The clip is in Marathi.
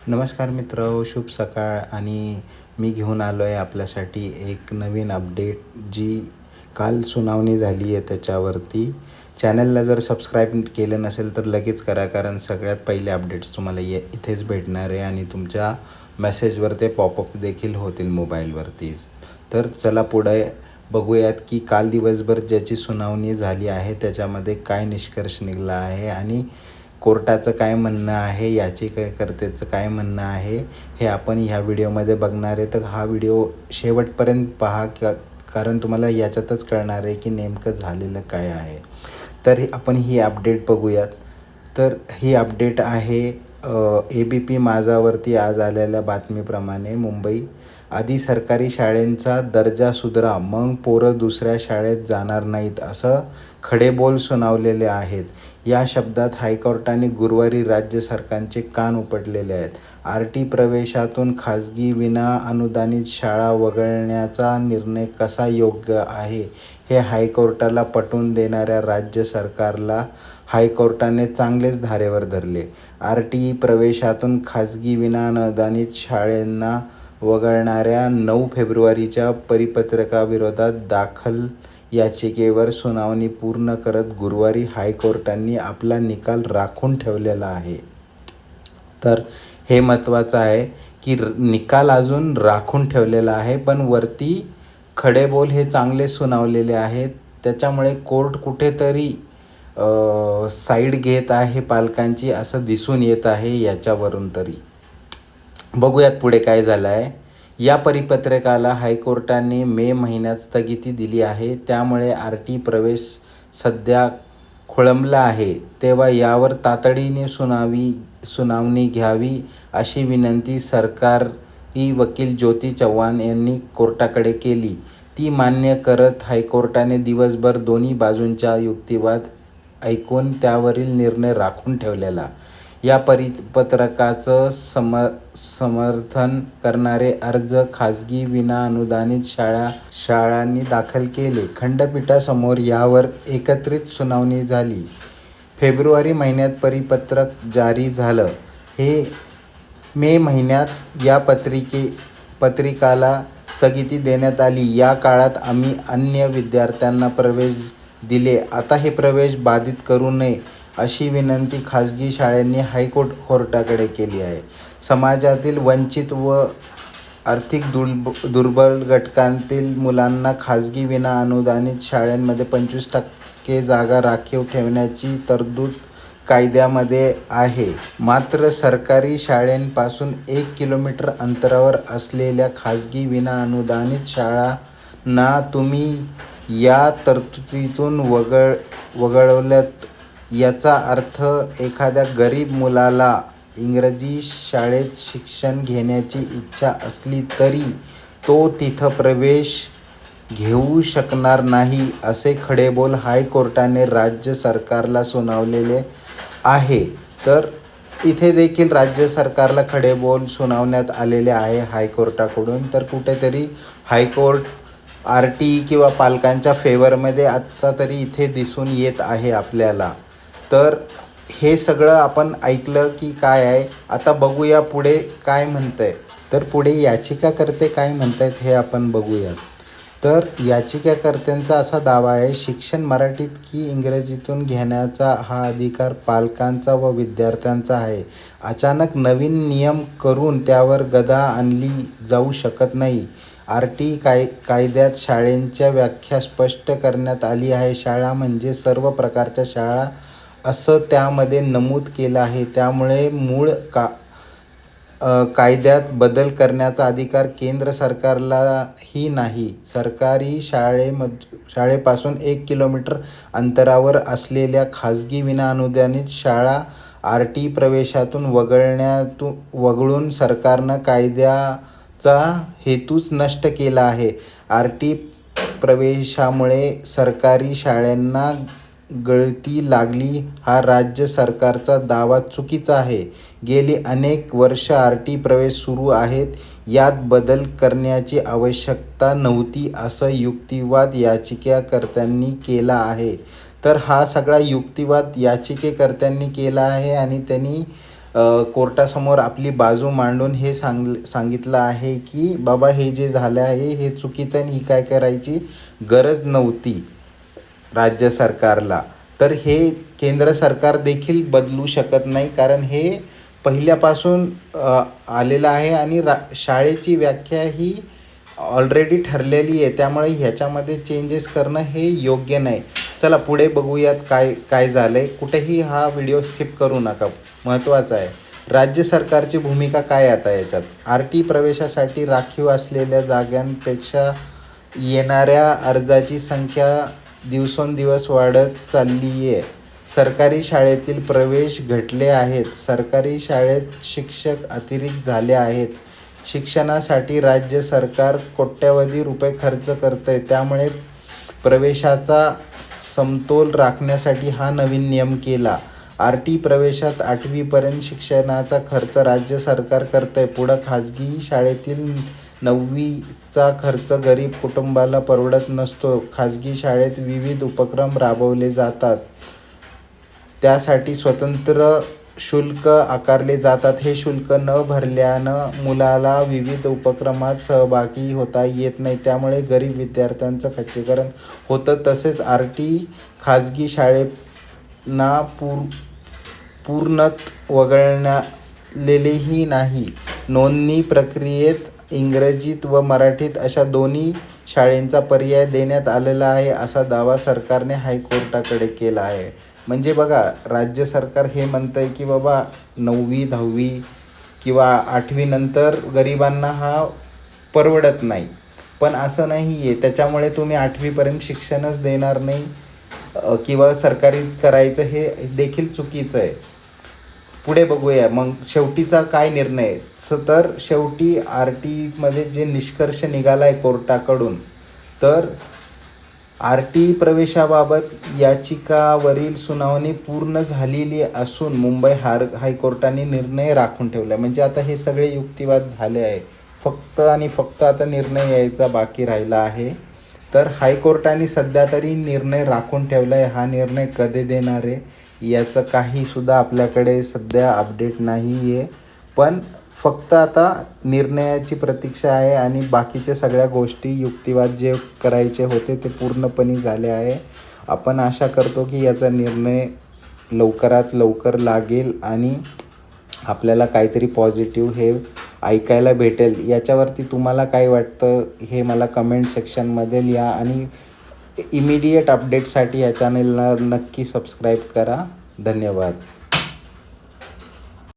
नमस्कार मित्र, शुभ सकाळ. आणि मी घेऊन आलो आहे आपल्यासाठी एक नवीन अपडेट, जी काल सुनावणी झाली आहे त्याच्यावरती. चॅनलला जर सबस्क्राईब केलं नसेल तर लगेच करा, कारण सगळ्यात पहिले अपडेट्स तुम्हाला इथेच भेटणार आहे आणि तुमच्या मेसेजवर ते पॉपअप देखील होतील मोबाईलवरतीच. तर चला पुढे बघूयात की काल दिवसभर ज्याची सुनावणी झाली आहे त्याच्यामध्ये काय निष्कर्ष निघाला आहे आणि कोर्टाचं काय म्हणणं आहे, याचिकाकर्त्याचं काय म्हणणं आहे, हे आपण ह्या व्हिडिओमध्ये बघणार आहे. तर हा व्हिडिओ शेवटपर्यंत पहा, कारण तुम्हाला याच्यातच कळणार आहे की नेमकं झालेलं काय आहे. तर आपण ही अपडेट बघूयात. तर ही अपडेट आहे ABP माझावरती आज आलेल्या बातमीप्रमाणे. मुंबई, आधी सरकारी शाळेंचा दर्जा सुधारा, मग पोरं दुसऱ्या शाळेत जाणार नाहीत, असं खडेबोल सुनावलेले आहेत. या शब्दात हायकोर्टाने गुरुवारी राज्य सरकारचे कान उपटलेले आहेत. RT प्रवेशातून खाजगी विना अनुदानित शाळा वगळण्याचा निर्णय कसा योग्य आहे, हे हायकोर्टाला पटवून देणाऱ्या राज्य सरकारला हायकोर्टाने चांगलेच धारेवर धरले. RT प्रवेशातून खाजगी विना अनुदानित शाळांना वगळणाऱ्या 9 फेब्रुवारीच्या परिपत्रकाविरोधात दाखल याचिकेवर सुनावणी पूर्ण करत गुरुवारी हायकोर्टाने आपला निकाल राखून ठेवलेला आहे. तर हे महत्त्वाचं आहे की निकाल अजून राखून ठेवलेला आहे, पण वरती खडेबोल हे चांगले सुनावलेले आहेत. त्याच्यामुळे कोर्ट कुठेतरी साईड घेत आहे पालकांची, असं दिसून येत आहे याच्यावरून. तरी बघूयात पुढे काय झालं आहे. या परिपत्रकाला हायकोर्टाने मे महिन्यात स्थगिती दिली आहे. त्यामुळे RT प्रवेश सध्या खोळंबला आहे. तेव्हा यावर तातडीने सुनावणी घ्यावी, अशी विनंती सरकारी वकील ज्योती चव्हाण यांनी कोर्टाकडे केली. ती मान्य करत हायकोर्टाने दिवसभर दोन्ही बाजूंचा युक्तिवाद ऐकून त्यावरील निर्णय राखून ठेवलेला. या परिपत्रकाचं समर्थन करणारे अर्ज खाजगी विनाअनुदानित शाळांनी दाखल केले. खंडपीठासमोर यावर एकत्रित सुनावणी झाली. फेब्रुवारी महिन्यात परिपत्रक जारी झालं. मे महिन्यात या पत्रिकाला स्थगिती देण्यात आली. या काळात आम्ही अन्य विद्यार्थ्यांना प्रवेश दिले. आता हे प्रवेश बाधित करू नये, अशी विनंती खाजगी शाळांनी हायकोर्टाकडे केली आहे. समाजातील वंचित व आर्थिक दुर्बल घटकांतील मुलांना खाजगी विनाअनुदानित शाळांमध्ये 25% जागा राखीव ठेवण्याची तरतूद कायद्यामध्ये आहे. मात्र सरकारी शाळांपासून 1 किलोमीटर अंतरावर असलेल्या खाजगी विनाअनुदानित शाळांना तुम्ही या तरतुदीतून वगळलंत. याचा अर्थ एखाद्या गरीब मुलाला इंग्रजी शाळेत शिक्षण घेण्याची इच्छा असली तरी तो तिथं प्रवेश घेऊ शकणार नाही, असे खडेबोल हायकोर्टाने राज्य सरकारला सुनावलेले आहे. तर इथे देखील राज्य सरकारला खडेबोल सुनावण्यात आलेले आहे हायकोर्टाकडून. तर कुठेतरी हायकोर्ट RT किंवा पालकांच्या फेवरमध्ये आत्ता तरी इथे दिसून येत आहे आपल्याला. तर हे सगळं आपण ऐकलं की काय आहे. आता बघूया पुढे काय म्हणतंय. तर पुढे याचिकाकर्ते काय म्हणतायत हे आपण बघूयात. तर याचिकाकर्त्यांचा असा दावा आहे, शिक्षण मराठीत की इंग्रजीतून घेण्याचा हा अधिकार पालकांचा व विद्यार्थ्यांचा आहे. अचानक नवीन नियम करून त्यावर गदा आणली जाऊ शकत नाही. RT कायद्यात शाळेच्या व्याख्या स्पष्ट करण्यात आली आहे. शाळा म्हणजे सर्व प्रकारच्या शाळा, असं त्यामध्ये नमूद केलं आहे. त्यामुळे मूळ कायद्यात बदल करण्याचा अधिकार केंद्र सरकारलाही नाही. सरकारी शाळेपासून 1 किलोमीटर अंतरावर असलेल्या खाजगी विनाअनुदानित शाळा RT प्रवेशातून वगळून सरकारनं कायद्याचा हेतूच नष्ट केला आहे. RT प्रवेशामुळे सरकारी शाळांना गळती लागली, हा राज्य सरकारचा दावा चुकीचा आहे. गेली अनेक वर्ष RT प्रवेश सुरू आहेत. यात बदल करण्याची आवश्यकता नव्हती, असा युक्तिवाद याचिकाकर्त्यांनी केला आहे. तर हा सगळा युक्तिवाद याचिकाकर्त्यांनी केला आहे आणि त्यांनी कोर्टासमोर आपली बाजू मांडून हे सांगितलं आहे की बाबा हे जे झालं आहे हे चुकीचं आहे आणि ही काय करायची गरज नव्हती राज्य सरकारला. तर हे केंद्र सरकार देखील बदलू शकत नाही, कारण हे पहिल्यापासून आलेलं आहे आणि शाळेची व्याख्या ही ऑलरेडी ठरलेली आहे. त्यामुळे ह्याच्यामध्ये चेंजेस करणं हे योग्य नाही. चला पुढे बघूयात काय झालं आहे. कुठेही हा व्हिडिओ स्किप करू नका, महत्त्वाचा आहे. राज्य सरकारची भूमिका काय आता याच्यात? RT प्रवेशासाठी राखीव असलेल्या जागांपेक्षा येणाऱ्या अर्जाची संख्या दिवसेंदिवस वाढत चालली आहे. सरकारी शाळेतील प्रवेश घटले आहेत. सरकारी शाळेत शिक्षक अतिरिक्त झाले आहेत. शिक्षणासाठी राज्य सरकार कोट्यवधी रुपये खर्च करतं आहे. त्यामुळे प्रवेशाचा समतोल राखण्यासाठी हा नवीन नियम केला. RT प्रवेशात 8वीपर्यंत शिक्षणाचा खर्च राज्य सरकार करतं आहे. पुढं खाजगी शाळेतील 9वीचा खर्च गरीब कुटुंबाला परवडत नसतो. खाजगी शाळेत विविध उपक्रम राबवले जातात. त्यासाठी स्वतंत्र शुल्क आकारले जातात. हे शुल्क न भरल्यानं मुलाला विविध उपक्रमात सहभागी होता येत नाही. त्यामुळे गरीब विद्यार्थ्यांचं खच्चीकरण होतं. तसेच RT खाजगी शाळेंना पूर्णतः वगळलेलेही नाही. नोंदणी प्रक्रियेत इंग्रजीत व मराठीत अशा दोन्ही शाळांचा पर्याय देण्यात आलेला आहे, असा दावा सरकारने हायकोर्टाकडे केला आहे. म्हणजे बघा, राज्य सरकार हे म्हणतं आहे की बाबा 9वी 10वी किंवा 8वी नंतर गरिबांना हा परवडत नाही. पण असं नाही आहे. त्याच्यामुळे तुम्ही 8वीपर्यंत शिक्षणच देणार नाही किंवा सरकारी करायचं हे देखील चुकीचं आहे. पुढे बघूया मग शेवटीचा काय निर्णय. तर शेवटी RTमध्ये जे निष्कर्ष निघाला आहे कोर्टाकडून, तर RT प्रवेशाबाबत याचिकावरील सुनावणी पूर्ण झालेली असून मुंबई हायकोर्टाने निर्णय राखून ठेवला. म्हणजे आता हे सगळे युक्तिवाद झाले आहे. फक्त आणि फक्त आता निर्णय यायचा बाकी राहिला आहे. तर हायकोर्टाने सध्या तरी निर्णय राखून ठेवला आहे. हा निर्णय कधी देणार आहे याचं काहीसुद्धा आपल्याकडे सध्या अपडेट नाही आहे. पण फक्त आता निर्णयाची प्रतीक्षा आहे आणि बाकीच्या सगळ्या गोष्टी युक्तिवाद जे करायचे होते ते पूर्णपणे झाले आहे. आपण आशा करतो की याचा निर्णय लवकरात लवकर लागेल आणि आपल्याला काहीतरी पॉझिटिव्ह हे ऐकायला भेटेल. याच्यावरती तुम्हाला काय वाटतं हे मला कमेंट सेक्शनमध्ये लिहा आणि इमिडिएट अपडेटसाठी या चॅनलला नक्की सबस्क्राईब करा. धन्यवाद.